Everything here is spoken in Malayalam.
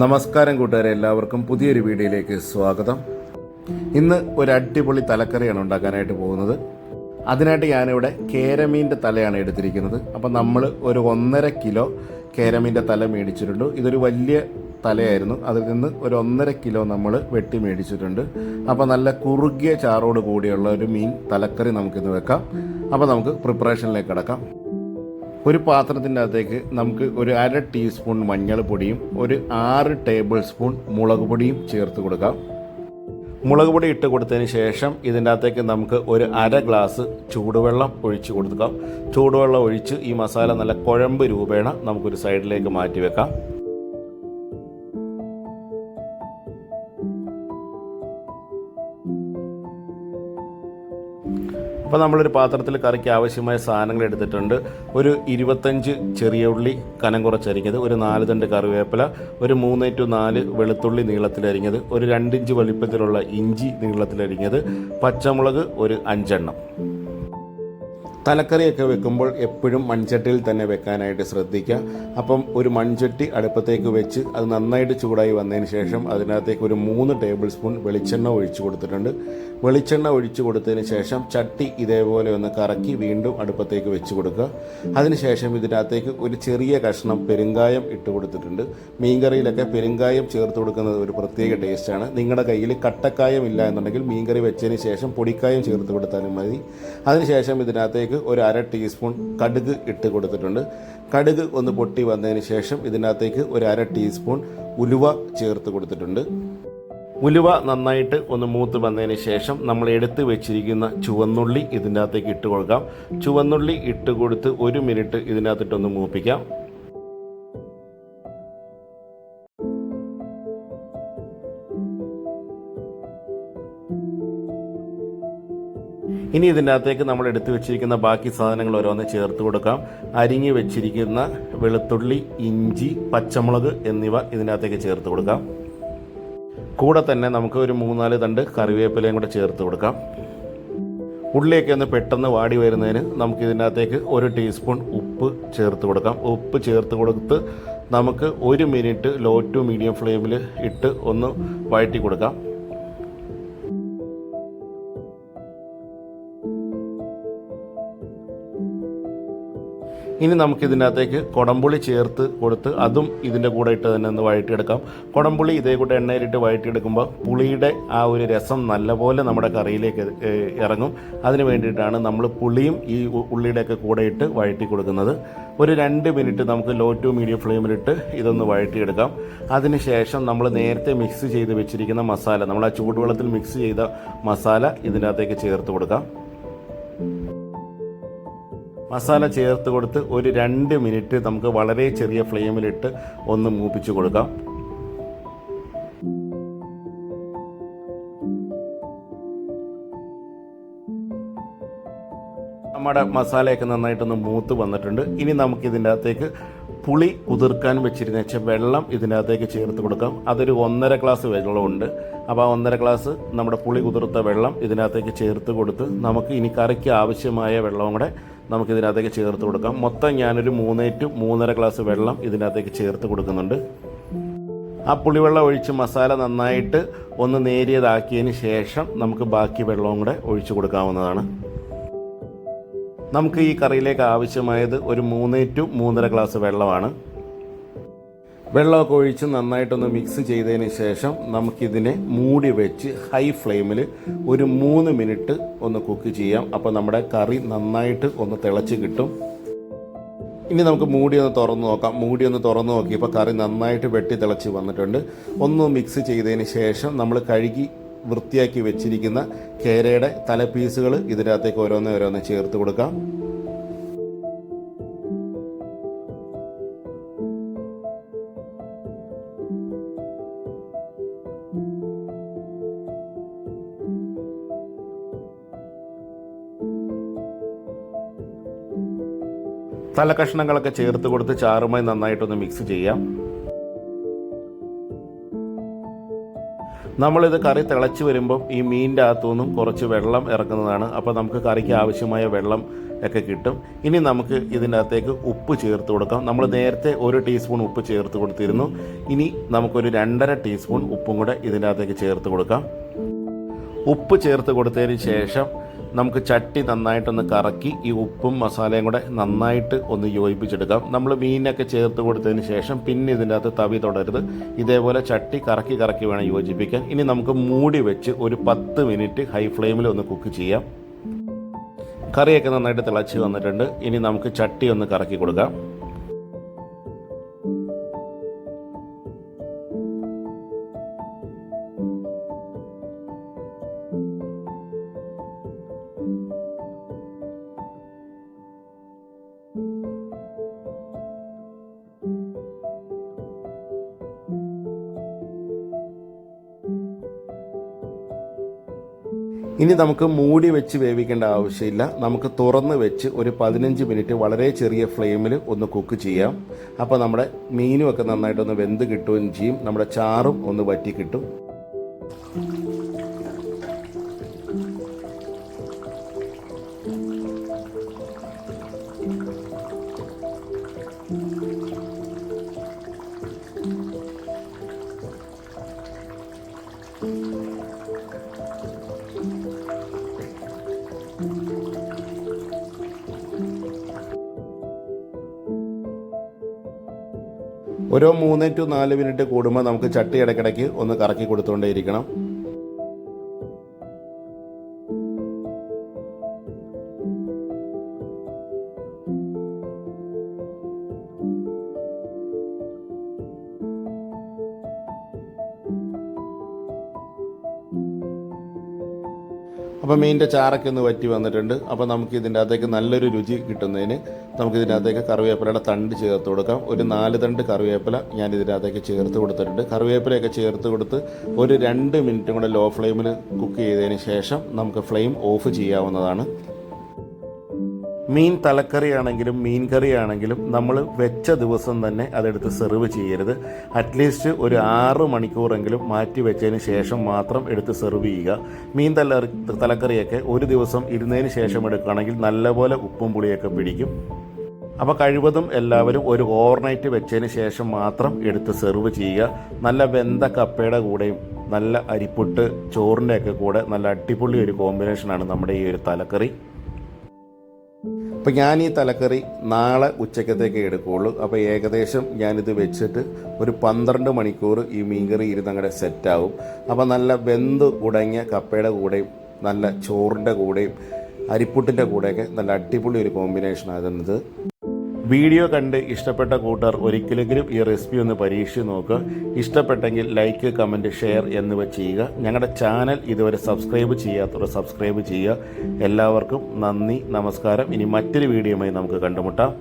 നമസ്കാരം കൂട്ടുകാരെ, എല്ലാവർക്കും പുതിയൊരു വീഡിയോയിലേക്ക് സ്വാഗതം. ഇന്ന് ഒരു അടിപൊളി തലക്കറിയാണ് ഉണ്ടാക്കാനായിട്ട് പോകുന്നത്. അതിനായിട്ട് ഞാനിവിടെ കേരമീൻ്റെ തലയാണ് എടുത്തിരിക്കുന്നത്. അപ്പം നമ്മൾ ഒരു 1.5 കിലോ കേരമീൻ്റെ തല മേടിച്ചിട്ടുണ്ട്. ഇതൊരു വലിയ തലയായിരുന്നു. അതിൽ നിന്ന് ഒരു 1.5 കിലോ നമ്മൾ വെട്ടി മേടിച്ചിട്ടുണ്ട്. അപ്പോൾ നല്ല കുറുകിയ ചാറോട് കൂടിയുള്ള ഒരു മീൻ തലക്കറി നമുക്കിന്ന് വെക്കാം. അപ്പോൾ നമുക്ക് പ്രിപ്പറേഷനിലേക്ക് കിടക്കാം. ഒരു പാത്രത്തിൻ്റെ അകത്തേക്ക് നമുക്ക് ഒരു 1/2 ടീസ്പൂൺ മഞ്ഞൾപ്പൊടിയും ഒരു 6 ടേബിൾ സ്പൂൺ മുളക് പൊടിയും ചേർത്ത് കൊടുക്കാം. മുളക് പൊടി ഇട്ട് കൊടുത്തതിന് ശേഷം ഇതിൻ്റെ അകത്തേക്ക് നമുക്ക് ഒരു 1/2 ഗ്ലാസ് ചൂടുവെള്ളം ഒഴിച്ച് കൊടുക്കാം. ചൂടുവെള്ളം ഒഴിച്ച് ഈ മസാല നല്ല കുഴമ്പ് രൂപേണ നമുക്കൊരു സൈഡിലേക്ക് മാറ്റി വെക്കാം. അപ്പോൾ നമ്മളൊരു പാത്രത്തിൽ കറിക്ക് ആവശ്യമായ സാധനങ്ങൾ എടുത്തിട്ടുണ്ട്. ഒരു 25 ചെറിയ ഉള്ളി കനം കുറച്ചരിഞ്ഞത്, ഒരു 4 തണ്ട് കറിവേപ്പില, ഒരു 3 to 4 വെളുത്തുള്ളി നീളത്തിലരിഞ്ഞത്, ഒരു 2 ഇഞ്ച് വലിപ്പത്തിലുള്ള ഇഞ്ചി നീളത്തിലരിഞ്ഞത്, പച്ചമുളക് ഒരു 5 എണ്ണം. തലക്കറിയൊക്കെ വെക്കുമ്പോൾ എപ്പോഴും മൺചട്ടിയിൽ തന്നെ വെക്കാനായിട്ട് ശ്രദ്ധിക്കുക. അപ്പം ഒരു മൺചട്ടി അടുപ്പത്തേക്ക് വെച്ച് അത് നന്നായിട്ട് ചൂടായി വന്നതിന് ശേഷം അതിനകത്തേക്ക് ഒരു 3 ടേബിൾ സ്പൂൺ വെളിച്ചെണ്ണ ഒഴിച്ചു കൊടുത്തിട്ടുണ്ട്. വെളിച്ചെണ്ണ ഒഴിച്ചു കൊടുത്തതിന് ശേഷം ചട്ടി ഇതേപോലെ ഒന്ന് കറക്കി വീണ്ടും അടുപ്പത്തേക്ക് വെച്ച് കൊടുക്കുക. അതിനുശേഷം ഇതിനകത്തേക്ക് ഒരു ചെറിയ കഷ്ണം പെരുങ്കായം ഇട്ട് കൊടുത്തിട്ടുണ്ട്. മീൻകറിയിലൊക്കെ പെരുങ്കായം ചേർത്ത് കൊടുക്കുന്നത് ഒരു പ്രത്യേക ടേസ്റ്റാണ്. നിങ്ങളുടെ കയ്യിൽ കട്ടക്കായം ഇല്ല എന്നുണ്ടെങ്കിൽ മീൻകറി വെച്ചതിന് ശേഷം പൊടിക്കായം ചേർത്ത് കൊടുത്താലും മതി. അതിനുശേഷം ഇതിനകത്തേക്ക് ഒരു 1/2 ടീസ്പൂൺ കടുക് ഇട്ട് കൊടുത്തിട്ടുണ്ട്. കടുക് ഒന്ന് പൊട്ടി വന്നതിന് ശേഷം ഇതിനകത്തേക്ക് ഒരു 1/2 ടീസ്പൂൺ ഉലുവ ചേർത്ത് കൊടുത്തിട്ടുണ്ട്. ഉലുവ നന്നായിട്ട് ഒന്ന് മൂത്ത് വന്നതിന് ശേഷം നമ്മൾ എടുത്ത് വെച്ചിരിക്കുന്ന ചുവന്നുള്ളി ഇതിൻ്റെ അകത്തേക്ക് ഇട്ട് കൊടുക്കാം. ചുവന്നുള്ളി ഇട്ട് കൊടുത്ത് 1 മിനിറ്റ് ഇതിനകത്തിട്ടൊന്ന് മൂപ്പിക്കാം. ഇനി ഇതിൻ്റെ അകത്തേക്ക് നമ്മൾ എടുത്തു വെച്ചിരിക്കുന്ന ബാക്കി സാധനങ്ങൾ ഓരോന്ന് ചേർത്ത് കൊടുക്കാം. അരിഞ്ഞ് വെച്ചിരിക്കുന്ന വെളുത്തുള്ളി, ഇഞ്ചി, പച്ചമുളക് എന്നിവ ഇതിനകത്തേക്ക് ചേർത്ത് കൊടുക്കാം. കൂടെ തന്നെ നമുക്ക് ഒരു 3-4 തണ്ട് കറിവേപ്പിലയും കൂടെ ചേർത്ത് കൊടുക്കാം. ഉള്ളിയൊക്കെ ഒന്ന് പെട്ടെന്ന് വാടി വരുന്നതിന് നമുക്ക് ഇതിനകത്തേക്ക് 1 ടീസ്പൂൺ ഉപ്പ് ചേർത്ത് കൊടുക്കാം. ഉപ്പ് ചേർത്ത് കൊടുത്ത് നമുക്ക് 1 മിനിറ്റ് ലോ ടു മീഡിയം ഫ്ലെയിമിൽ ഇട്ട് ഒന്ന് വഴറ്റി കൊടുക്കാം. ഇനി നമുക്കിതിനകത്തേക്ക് കുടംപുളി ചേർത്ത് കൊടുത്ത് അതും ഇതിൻ്റെ കൂടെ ഇട്ട് തന്നെ ഒന്ന് വഴറ്റിയെടുക്കാം. കുടംപുളി ഇതേ കൂടെ എണ്ണയിലിട്ട് വഴറ്റിയെടുക്കുമ്പോൾ പുളിയുടെ ആ ഒരു രസം നല്ലപോലെ നമ്മുടെ കറിയിലേക്ക് ഇറങ്ങും. അതിന് വേണ്ടിയിട്ടാണ് നമ്മൾ പുളിയും ഈ ഉള്ളിയുടെയൊക്കെ കൂടെ ഇട്ട് വഴറ്റി കൊടുക്കുന്നത്. ഒരു 2 മിനിറ്റ് നമുക്ക് ലോ ടു മീഡിയം ഫ്ലെയിമിലിട്ട് ഇതൊന്ന് വഴറ്റിയെടുക്കാം. അതിനുശേഷം നമ്മൾ നേരത്തെ മിക്സ് ചെയ്ത് വെച്ചിരിക്കുന്ന മസാല, നമ്മൾ ആ ചൂടുവെള്ളത്തിൽ മിക്സ് ചെയ്ത മസാല ഇതിനകത്തേക്ക് ചേർത്ത് കൊടുക്കാം. മസാല ചേർത്ത് കൊടുത്ത് ഒരു 2 മിനിറ്റ് നമുക്ക് വളരെ ചെറിയ ഫ്ലെയിമിലിട്ട് ഒന്ന് മൂപ്പിച്ച് കൊടുക്കാം. നമ്മുടെ മസാലയൊക്കെ നന്നായിട്ടൊന്ന് മൂത്ത് വന്നിട്ടുണ്ട്. ഇനി നമുക്കിതിൻ്റെ അകത്തേക്ക് പുളി കുതിർക്കാൻ വെച്ചിരുന്ന വെള്ളം ഇതിനകത്തേക്ക് ചേർത്ത് കൊടുക്കാം. അതൊരു 1.5 ഗ്ലാസ് വെള്ളമുണ്ട്. അപ്പോൾ ആ 1.5 ഗ്ലാസ് നമ്മുടെ പുളി കുതിർത്ത വെള്ളം ഇതിനകത്തേക്ക് ചേർത്ത് കൊടുത്ത് നമുക്ക് ഇനി കറിക്ക് ആവശ്യമായ വെള്ളവും കൂടെ നമുക്കിതിനകത്തേക്ക് ചേർത്ത് കൊടുക്കാം. മൊത്തം ഞാനൊരു 3 to 3.5 ഗ്ലാസ് വെള്ളം ഇതിനകത്തേക്ക് ചേർത്ത് കൊടുക്കുന്നുണ്ട്. ആ പുളിവെള്ളം ഒഴിച്ച് മസാല നന്നായിട്ട് ഒന്ന് നേരിയതാക്കിയതിന് ശേഷം നമുക്ക് ബാക്കി വെള്ളവും കൂടെ ഒഴിച്ചു കൊടുക്കാവുന്നതാണ്. നമുക്ക് ഈ കറിയിലേക്ക് ആവശ്യമായത് ഒരു 3 to 3.5 ഗ്ലാസ് വെള്ളമാണ്. വെള്ളമൊക്കെ ഒഴിച്ച് നന്നായിട്ടൊന്ന് മിക്സ് ചെയ്തതിന് ശേഷം നമുക്കിതിനെ മൂടി വെച്ച് ഹൈ ഫ്ലെയിമിൽ ഒരു 3 മിനിറ്റ് ഒന്ന് കുക്ക് ചെയ്യാം. അപ്പോൾ നമ്മുടെ കറി നന്നായിട്ട് ഒന്ന് തിളച്ച് കിട്ടും. ഇനി നമുക്ക് മൂടി ഒന്ന് തുറന്ന് നോക്കാം. മൂടി ഒന്ന് തുറന്ന് നോക്കിയപ്പോൾ കറി നന്നായിട്ട് വെട്ടി തിളച്ച് വന്നിട്ടുണ്ട്. ഒന്ന് മിക്സ് ചെയ്തതിന് ശേഷം നമ്മൾ കഴുകി വൃത്തിയാക്കി വെച്ചിരിക്കുന്ന കേരയുടെ തല പീസുകൾ ഇതിനകത്തേക്ക് ഓരോന്ന് ചേർത്ത് കൊടുക്കാം. തലക്കഷ്ണങ്ങളൊക്കെ ചേർത്ത് കൊടുത്ത് ചാറുമായി നന്നായിട്ടൊന്ന് മിക്സ് ചെയ്യാം. നമ്മളിത് കറി തിളച്ച് വരുമ്പം ഈ മീനിൻ്റെ അകത്തുനിന്നും കുറച്ച് വെള്ളം ഇറക്കുന്നതാണ്. അപ്പോൾ നമുക്ക് കറിക്ക് ആവശ്യമായ വെള്ളം ഒക്കെ കിട്ടും. ഇനി നമുക്ക് ഇതിൻ്റെ അകത്തേക്ക് ഉപ്പ് ചേർത്ത് കൊടുക്കാം. നമ്മൾ നേരത്തെ 1 ടീസ്പൂൺ ഉപ്പ് ചേർത്ത് കൊടുത്തിരുന്നു. ഇനി നമുക്കൊരു 2.5 ടീസ്പൂൺ ഉപ്പും കൂടെ ഇതിൻ്റെ അകത്തേക്ക് ചേർത്ത് കൊടുക്കാം. ഉപ്പ് ചേർത്ത് കൊടുത്തതിന് ശേഷം നമുക്ക് ചട്ടി നന്നായിട്ടൊന്ന് കറക്കി ഈ ഉപ്പും മസാലയും കൂടെ നന്നായിട്ട് ഒന്ന് യോജിപ്പിച്ചെടുക്കാം. നമ്മൾ മീനൊക്കെ ചേർത്ത് കൊടുത്തതിന് ശേഷം പിന്നെ ഇതിൻ്റെ അകത്ത് തവി തൊടരുത്. ഇതേപോലെ ചട്ടി കറക്കി കറക്കി വേണം യോജിപ്പിക്കാൻ. ഇനി നമുക്ക് മൂടി വെച്ച് ഒരു 10 മിനിറ്റ് ഹൈ ഫ്ലെയിമിൽ ഒന്ന് കുക്ക് ചെയ്യാം. കറിയൊക്കെ നന്നായിട്ട് തിളച്ച് വന്നിട്ടുണ്ട്. ഇനി നമുക്ക് ചട്ടി ഒന്ന് കറക്കി കൊടുക്കാം. ഇനി നമുക്ക് മൂടി വെച്ച് വേവിക്കേണ്ട ആവശ്യമില്ല. നമുക്ക് തുറന്ന് വെച്ച് ഒരു 15 മിനിറ്റ് വളരെ ചെറിയ ഫ്ലെയിമിൽ ഒന്ന് കുക്ക് ചെയ്യാം. അപ്പോൾ നമ്മുടെ മീനും ഒക്കെ നന്നായിട്ടൊന്ന് വെന്ത് കിട്ടുകയും ചെയ്യും. നമ്മുടെ ചാറും ഒന്ന് വറ്റി കിട്ടും. ഓരോ 3 to 4 മിനിറ്റ് കൂടുമ്പോൾ നമുക്ക് ചട്ടി ഇടയ്ക്കിടയ്ക്ക് ഒന്ന് കറക്കി കൊടുത്തുകൊണ്ടേയിരിക്കണം. അപ്പോൾ മീനിൻ്റെ ചാറൊക്കെ ഒന്ന് വറ്റി വന്നിട്ടുണ്ട്. അപ്പോൾ നമുക്ക് ഇതിൻ്റെ അകത്തേക്ക് നല്ലൊരു രുചി കിട്ടുന്നതിന് നമുക്ക് ഇതിൻ്റെ അകത്തേക്ക് കറിവേപ്പിലയുടെ തണ്ട് ചേർത്ത് കൊടുക്കാം. ഒരു 4 തണ്ട് കറിവേപ്പില ഞാൻ ഇതിൻ്റെ അകത്തേക്ക് ചേർത്ത് കൊടുത്തിട്ടുണ്ട്. കറിവേപ്പിലയൊക്കെ ചേർത്ത് കൊടുത്ത് ഒരു 2 മിനിറ്റും കൂടെ ലോ ഫ്ലെയിമിൽ കുക്ക് ചെയ്തതിന് ശേഷം നമുക്ക് ഫ്ലെയിം ഓഫ് ചെയ്യാവുന്നതാണ്. മീൻ തലക്കറിയാണെങ്കിലും മീൻ കറിയാണെങ്കിലും നമ്മൾ വെച്ച ദിവസം തന്നെ അതെടുത്ത് സെർവ് ചെയ്യരുത്. അറ്റ്ലീസ്റ്റ് ഒരു 6 മണിക്കൂറെങ്കിലും മാറ്റി വെച്ചതിന് ശേഷം മാത്രം എടുത്ത് സെർവ് ചെയ്യുക. മീൻ തലക്കറിയൊക്കെ ഒരു ദിവസം ഇരുന്നതിന് ശേഷം എടുക്കുകയാണെങ്കിൽ നല്ലപോലെ ഉപ്പും പുളിയൊക്കെ പിടിക്കും. അപ്പോൾ കഴിവതും എല്ലാവരും ഒരു ഓവർനൈറ്റ് വെച്ചതിന് ശേഷം മാത്രം എടുത്ത് സെർവ് ചെയ്യുക. നല്ല വെന്ത കപ്പയുടെ കൂടെയും നല്ല അരിപ്പുട്ട് ചോറിൻ്റെയൊക്കെ കൂടെ നല്ല അടിപൊളി ഒരു കോമ്പിനേഷനാണ് നമ്മുടെ ഈ ഒരു തലക്കറി. അപ്പോൾ ഞാൻ ഈ തലക്കറി നാളെ ഉച്ചക്കത്തേക്ക് എടുക്കുകയുള്ളൂ. അപ്പോൾ ഏകദേശം ഞാനിത് വെച്ചിട്ട് ഒരു 12 മണിക്കൂർ ഈ മീൻകറി ഇരുന്നങ്ങടെ സെറ്റാവും. അപ്പോൾ നല്ല വെന്ത് ഉടങ്ങിയ കപ്പയുടെ കൂടെയും നല്ല ചോറിൻ്റെ കൂടെയും അരിപ്പുട്ടിൻ്റെ കൂടെയൊക്കെ നല്ല അടിപൊളി ഒരു കോമ്പിനേഷനാകുന്നത്. വീഡിയോ കണ്ട് ഇഷ്ടപ്പെട്ട കൂട്ടുകാർ ഒരിക്കലെങ്കിലും ഈ റെസിപ്പി ഒന്ന് പരീക്ഷിച്ച് നോക്കുക. ഇഷ്ടപ്പെട്ടെങ്കിൽ ലൈക്ക്, കമൻറ്റ്, ഷെയർ എന്നിവ ചെയ്യുക. ഞങ്ങളുടെ ചാനൽ ഇതുവരെ സബ്സ്ക്രൈബ് ചെയ്യാത്തവർ സബ്സ്ക്രൈബ് ചെയ്യുക. എല്ലാവർക്കും നന്ദി, നമസ്കാരം. ഇനി മറ്റൊരു വീഡിയോയുമായി നമുക്ക് കണ്ടുമുട്ടാം.